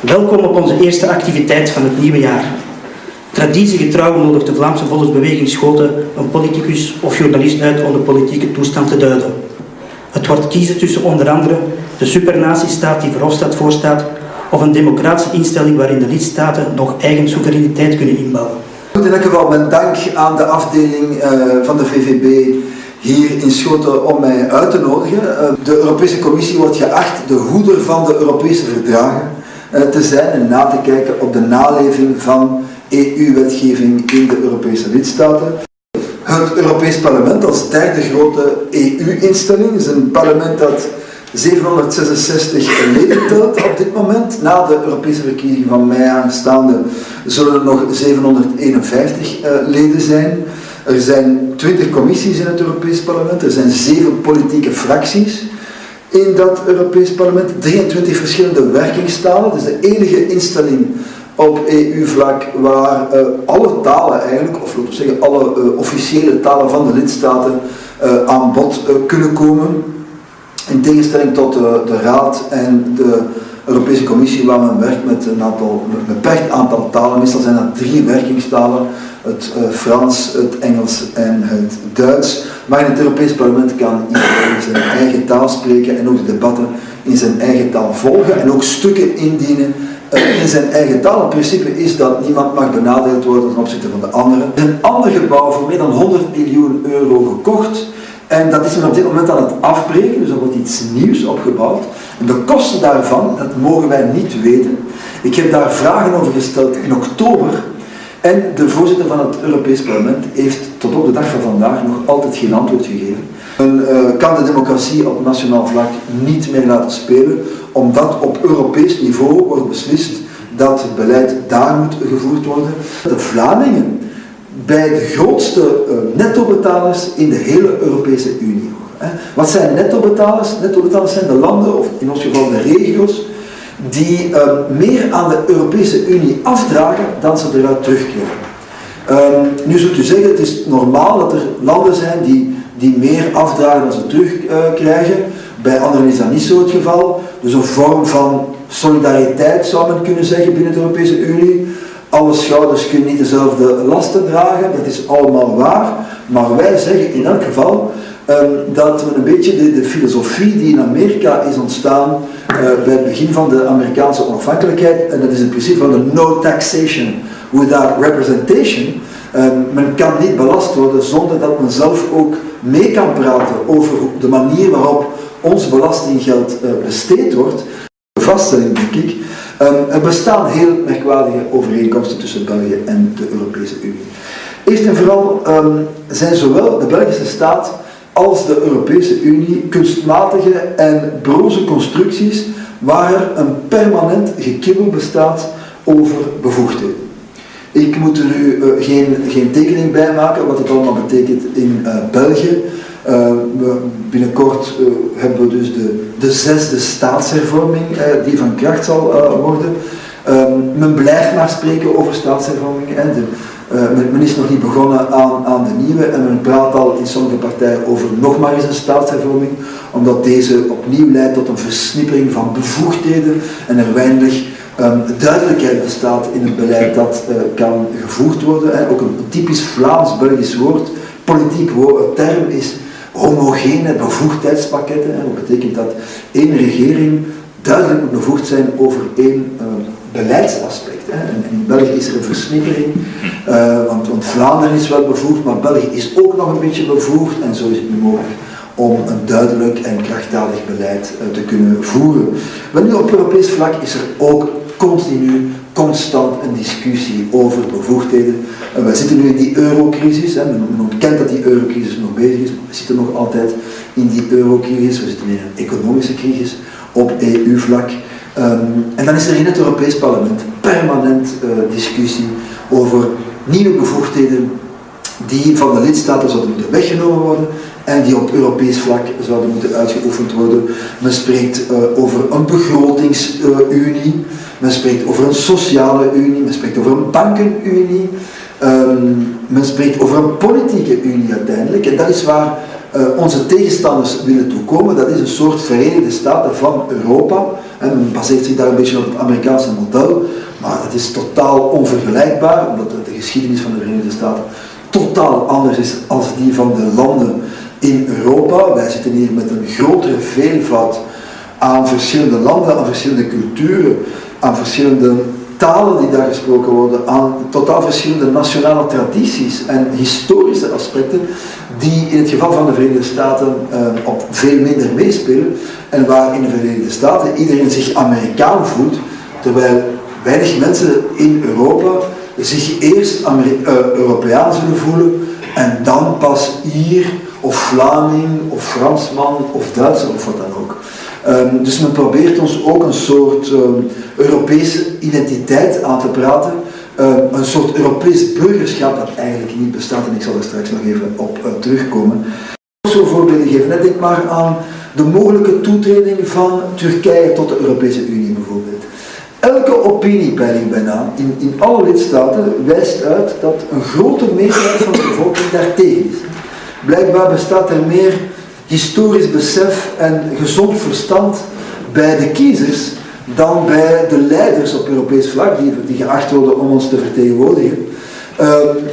Welkom op onze eerste activiteit van het nieuwe jaar. Traditiegetrouw nodigt de Vlaamse Volksbeweging Schoten een politicus of journalist uit om de politieke toestand te duiden. Het wordt kiezen tussen onder andere de supernatiestaat die Verhofstadt voorstaat of een democratische instelling waarin de lidstaten nog eigen soevereiniteit kunnen inbouwen. In elk geval mijn dank aan de afdeling van de VVB hier in Schoten om mij uit te nodigen. De Europese Commissie wordt geacht de hoeder van de Europese verdragen te zijn en na te kijken op de naleving van EU-wetgeving in de Europese lidstaten. Het Europees Parlement als derde grote EU-instelling is een parlement dat 766 leden telt op dit moment. Na de Europese verkiezingen van mei aanstaande zullen er nog 751 leden zijn. Er zijn 20 commissies in het Europees Parlement, er zijn 7 politieke fracties in dat Europees Parlement, 23 verschillende werkingstalen. Het is de enige instelling op EU-vlak waar alle talen eigenlijk, of laten we zeggen alle officiële talen van de lidstaten aan bod kunnen komen. In tegenstelling tot de Raad en de Europese Commissie waar men werkt met een beperkt aantal talen. Meestal zijn dat 3 werkingstalen, het Frans, het Engels en het Duits. Maar in het Europees Parlement kan iedereen in zijn eigen taal spreken en ook de debatten in zijn eigen taal volgen en ook stukken indienen in zijn eigen taal. Het principe is dat niemand mag benadeeld worden ten opzichte van de anderen. Er is een ander gebouw voor meer dan 100 miljoen euro gekocht. En dat is men op dit moment aan het afbreken, dus er wordt iets nieuws opgebouwd. En de kosten daarvan, dat mogen wij niet weten. Ik heb daar vragen over gesteld in oktober. En de voorzitter van het Europees Parlement heeft tot op de dag van vandaag nog altijd geen antwoord gegeven. Men kan de democratie op nationaal vlak niet meer laten spelen, omdat op Europees niveau wordt beslist dat het beleid daar moet gevoerd worden. De Vlamingen bij de grootste nettobetalers in de hele Europese Unie. Wat zijn nettobetalers? Nettobetalers zijn de landen, of in ons geval de regio's, die meer aan de Europese Unie afdragen dan ze eruit terugkrijgen. Nu zult u zeggen, het is normaal dat er landen zijn die meer afdragen dan ze terugkrijgen. Bij anderen is dat niet zo het geval. Dus een vorm van solidariteit zou men kunnen zeggen binnen de Europese Unie. Alle schouders kunnen niet dezelfde lasten dragen, dat is allemaal waar. Maar wij zeggen in elk geval dat we een beetje de filosofie die in Amerika is ontstaan bij het begin van de Amerikaanse onafhankelijkheid, en dat is het principe van de no taxation without representation. Men kan niet belast worden zonder dat men zelf ook mee kan praten over de manier waarop ons belastinggeld besteed wordt. De vaststelling, denk ik. Er bestaan heel merkwaardige overeenkomsten tussen België en de Europese Unie. Eerst en vooral zijn zowel de Belgische staat als de Europese Unie kunstmatige en broze constructies waar er een permanent gekibbel bestaat over bevoegdheden. Ik moet er u geen tekening bij maken wat het allemaal betekent in België. Binnenkort hebben we dus de 6e staatshervorming die van kracht zal worden. Men blijft maar spreken over staatshervorming. Men is nog niet begonnen aan de nieuwe en men praat al in sommige partijen over nog maar eens een staatshervorming, omdat deze opnieuw leidt tot een versnippering van bevoegdheden en er weinig duidelijkheid bestaat in het beleid dat kan gevoerd worden. Ook een typisch Vlaams-Belgisch woord, politiek term is homogene bevoegdheidspakketten. Wat betekent dat één regering duidelijk moet bevoegd zijn over één beleidsaspect. En in België is er een versnippering, want Vlaanderen is wel bevoegd, maar België is ook nog een beetje bevoegd en zo is het nu mogelijk om een duidelijk en krachtdadig beleid te kunnen voeren. Maar nu op Europees vlak is er ook constant een discussie over bevoegdheden. Wij zitten nu in die eurocrisis, men ontkent dat die eurocrisis nog bezig is, maar we zitten nog altijd in die eurocrisis, we zitten in een economische crisis op EU-vlak. En dan is er in het Europees Parlement permanent discussie over nieuwe bevoegdheden die van de lidstaten zouden moeten weggenomen worden en die op Europees vlak zouden moeten uitgeoefend worden. Men spreekt over een begrotingsunie, men spreekt over een sociale unie, men spreekt over een bankenunie, men spreekt over een politieke unie uiteindelijk. En dat is waar onze tegenstanders willen toekomen. Dat is een soort Verenigde Staten van Europa, Men baseert zich daar een beetje op het Amerikaanse model, maar dat is totaal onvergelijkbaar, omdat de geschiedenis van de Verenigde Staten totaal anders is als die van de landen in Europa. Wij zitten hier met een grotere veelvoud aan verschillende landen, aan verschillende culturen, aan verschillende talen die daar gesproken worden, aan totaal verschillende nationale tradities en historische aspecten die in het geval van de Verenigde Staten op veel minder meespelen en waar in de Verenigde Staten iedereen zich Amerikaan voelt, terwijl weinig mensen in Europa zich eerst Europeaan zullen voelen en dan pas Ier of Vlaming of Fransman of Duitser of wat dan ook. Dus men probeert ons ook een soort Europese identiteit aan te praten, een soort Europees burgerschap dat eigenlijk niet bestaat en ik zal er straks nog even op terugkomen. Zo'n voorbeelden geven, denk maar aan de mogelijke toetreding van Turkije tot de Europese Unie bijvoorbeeld. Elke opiniepeiling bijna in alle lidstaten wijst uit dat een grote meerderheid van de bevolking daartegen is. Blijkbaar bestaat er meer historisch besef en gezond verstand bij de kiezers dan bij de leiders op Europees vlak die geacht worden om ons te vertegenwoordigen.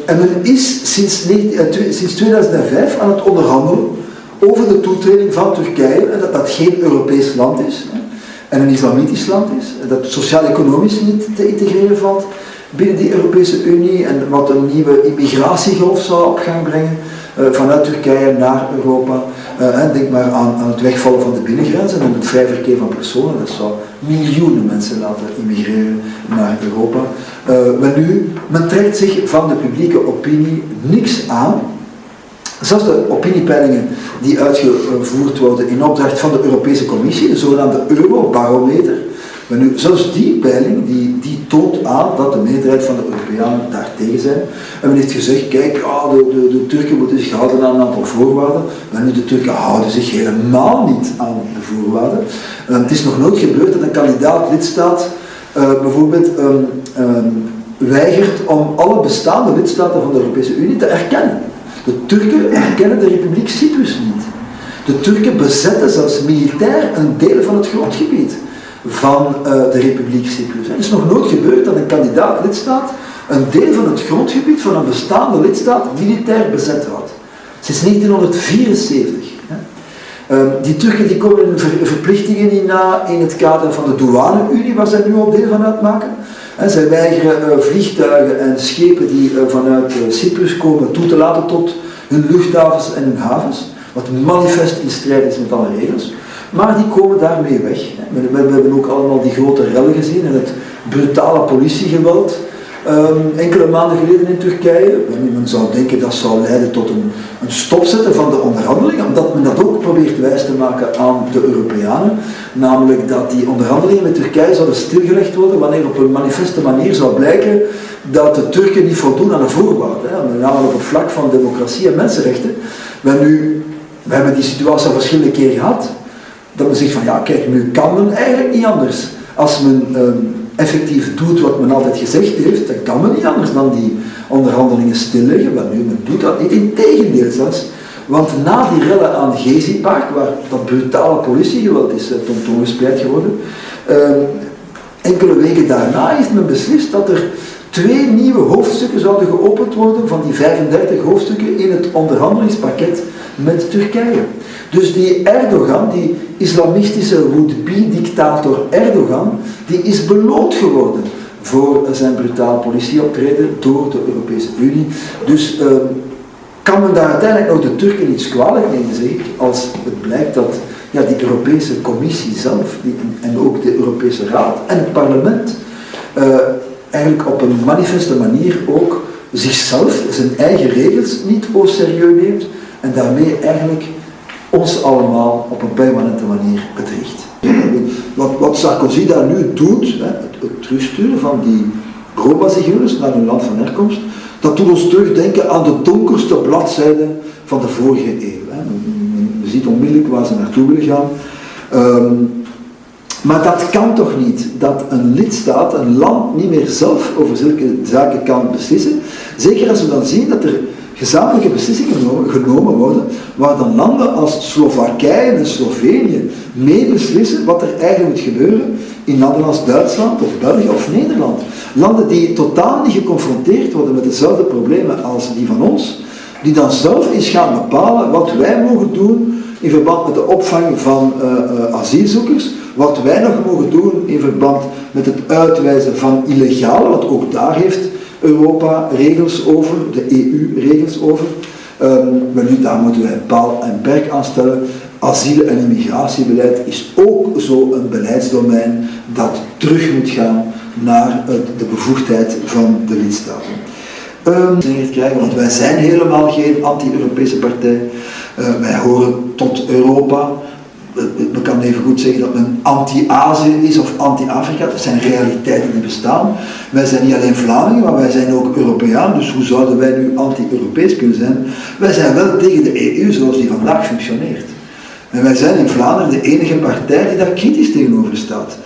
En men is sinds 2005 aan het onderhandelen over de toetreding van Turkije, en dat geen Europees land is en een islamitisch land is, en dat sociaal-economisch niet te integreren valt binnen die Europese Unie en wat een nieuwe immigratiegolf zou op gang brengen vanuit Turkije naar Europa. Denk maar aan het wegvallen van de binnengrenzen en het vrij verkeer van personen. Dat zou miljoenen mensen laten immigreren naar Europa. Men trekt zich van de publieke opinie niks aan. Zelfs de opiniepeilingen die uitgevoerd worden in opdracht van de Europese Commissie, de zogenaamde Eurobarometer. Zelfs die peiling die toont aan dat de meerderheid van de Europeanen daartegen zijn. En men heeft gezegd, kijk, de Turken moeten zich houden aan een aantal voorwaarden. Maar nu, de Turken houden zich helemaal niet aan de voorwaarden. Het is nog nooit gebeurd dat een kandidaat-lidstaat bijvoorbeeld weigert om alle bestaande lidstaten van de Europese Unie te erkennen. De Turken erkennen de Republiek Cyprus niet. De Turken bezetten zelfs militair een deel van het grondgebied van de Republiek Cyprus. Het is nog nooit gebeurd dat een kandidaat-lidstaat een deel van het grondgebied van een bestaande lidstaat militair bezet houdt. Sinds 1974. Die Turken die komen hun verplichtingen niet na in het kader van de douane-unie, waar zij nu al deel van uitmaken. Zij weigeren vliegtuigen en schepen die vanuit Cyprus komen toe te laten tot hun luchthavens en hun havens, wat manifest in strijd is met alle regels. Maar die komen daarmee weg. We hebben ook allemaal die grote rellen gezien en het brutale politiegeweld enkele maanden geleden in Turkije. Men zou denken dat zou leiden tot een stopzetten van de onderhandelingen, omdat men dat ook probeert wijs te maken aan de Europeanen. Namelijk dat die onderhandelingen met Turkije zouden stilgelegd worden wanneer op een manifeste manier zou blijken dat de Turken niet voldoen aan de voorwaarden. Met name op het vlak van democratie en mensenrechten. We hebben die situatie al verschillende keren gehad. Dat men zegt van ja, kijk, nu kan men eigenlijk niet anders. Als men effectief doet wat men altijd gezegd heeft, dan kan men niet anders dan die onderhandelingen stilleggen. Maar nu, men doet dat niet, integendeel zelfs. Want na die rellen aan Gezi-Park, waar dat brutale politiegeweld is tentoongespreid geworden, enkele weken daarna heeft men beslist dat er 2 nieuwe hoofdstukken zouden geopend worden van die 35 hoofdstukken in het onderhandelingspakket met Turkije. Dus die Erdogan, die islamistische would-be-dictator Erdogan, die is beloond geworden voor zijn brutaal politieoptreden door de Europese Unie. Dus kan men daar uiteindelijk nog de Turken iets kwalijk nemen, zeg ik, als het blijkt dat die Europese Commissie zelf en ook de Europese Raad en het parlement eigenlijk op een manifeste manier ook zichzelf, zijn eigen regels niet au serieus neemt en daarmee eigenlijk ons allemaal op een permanente manier bedriegt. Wat Sarkozy daar nu doet, het terugsturen van die Roma-zigeuners naar hun land van herkomst, dat doet ons terugdenken aan de donkerste bladzijden van de vorige eeuw. Je ziet onmiddellijk waar ze naartoe willen gaan. Maar dat kan toch niet, dat een lidstaat, een land, niet meer zelf over zulke zaken kan beslissen. Zeker als we dan zien dat er gezamenlijke beslissingen genomen worden, waar dan landen als Slowakije en Slovenië mee beslissen wat er eigenlijk moet gebeuren in landen als Duitsland of België of Nederland. Landen die totaal niet geconfronteerd worden met dezelfde problemen als die van ons, die dan zelf eens gaan bepalen wat wij mogen doen in verband met de opvang van asielzoekers, wat wij nog mogen doen in verband met het uitwijzen van illegale, want ook daar heeft Europa regels over, de EU regels over. Maar nu, daar moeten wij paal en perk aan stellen. Asiel- en immigratiebeleid is ook zo een beleidsdomein dat terug moet gaan naar de bevoegdheid van de lidstaten. Want wij zijn helemaal geen anti-Europese partij. Wij horen tot Europa. Men kan even goed zeggen dat men anti-Azië is of anti-Afrika. Dat zijn realiteiten die bestaan. Wij zijn niet alleen Vlamingen, maar wij zijn ook Europeaan. Dus hoe zouden wij nu anti-Europees kunnen zijn? Wij zijn wel tegen de EU zoals die vandaag functioneert. En wij zijn in Vlaanderen de enige partij die daar kritisch tegenover staat.